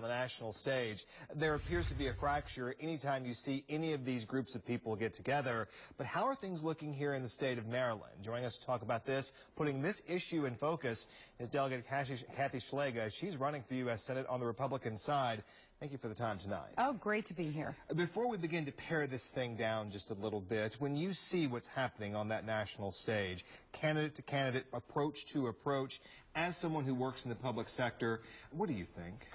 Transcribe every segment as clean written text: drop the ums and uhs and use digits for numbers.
on the national stage. There appears to be a fracture anytime you see any of these groups of people get together. But how are things looking here in the state of Maryland? Joining us to talk about this, putting this issue in focus, is Delegate Kathy Szeliga. She's running for U.S. Senate on the Republican side. Thank you for the time tonight. Oh, great to be here. Before we begin to pare this thing down just a little bit, when you see what's happening on that national stage, candidate to candidate, approach to approach, as someone who works in the public sector, what do you think?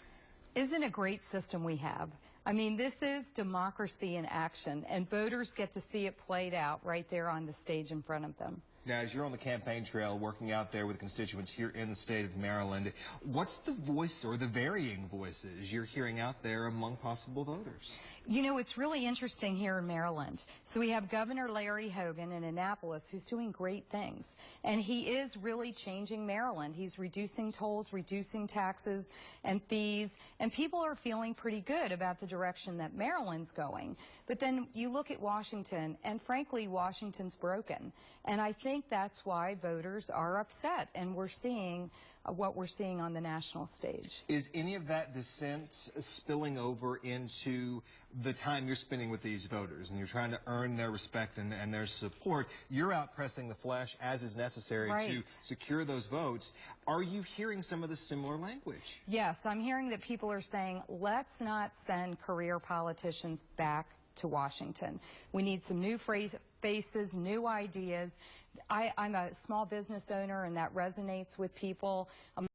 Isn't it a great system we have? I mean, this is democracy in action, and voters get to see it played out right there on the stage in front of them. Now, as you're on the campaign trail working out there with constituents here in the state of Maryland, what's the voice or the varying voices you're hearing out there among possible voters? You know, it's really interesting here in Maryland. So we have Governor Larry Hogan in Annapolis who's doing great things. And he is really changing Maryland. He's reducing tolls, reducing taxes and fees. And people are feeling pretty good about the direction that Maryland's going. But then you look at Washington, and frankly, Washington's broken. And I think that's why voters are upset. And we're seeing what we're seeing on the national stage. Is any of that dissent spilling over into the time you're spending with these voters and you're trying to earn their respect and their support? You're out pressing the flesh as is necessary to secure those votes. Are you hearing some of the similar language? Yes, I'm hearing that people are saying, let's not send career politicians back to Washington. We need some new faces, new ideas. I'm a small business owner, and that resonates with people. A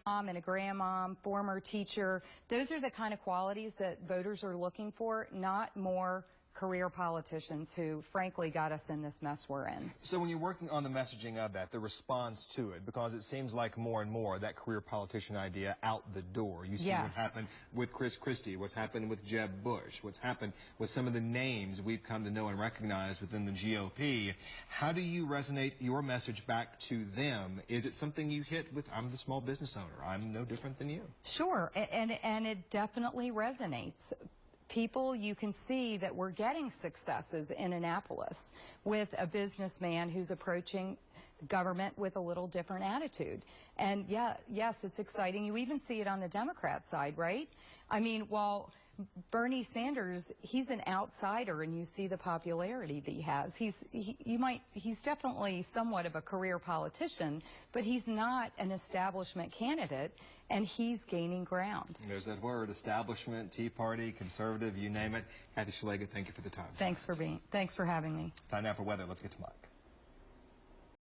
mom and a grandmom, former teacher. Those are the kind of qualities that voters are looking for, not more career politicians who, frankly, got us in this mess we're in. So when you're working on the messaging of that, the response to it, because it seems like more and more that career politician idea out the door. You see what happened with Chris Christie, what's happened with Jeb Bush, what's happened with some of the names we've come to know and recognize within the GOP. How do you resonate your message back to them? Is it something you hit with, I'm the small business owner, I'm no different than you? Sure, and it definitely resonates. People, you can see that we're getting successes in Annapolis with a businessman who's approaching government with a little different attitude. And yes, it's exciting. You even see it on the Democrat side, right? I mean, while Bernie Sanders, he's an outsider, and you see the popularity that he has. He's definitely somewhat of a career politician, but he's not an establishment candidate, and he's gaining ground. There's that word, establishment, Tea Party, conservative, you name it. Kathy Szeliga, thank you for the time. Thanks for having me. Time now for weather. Let's get to mine.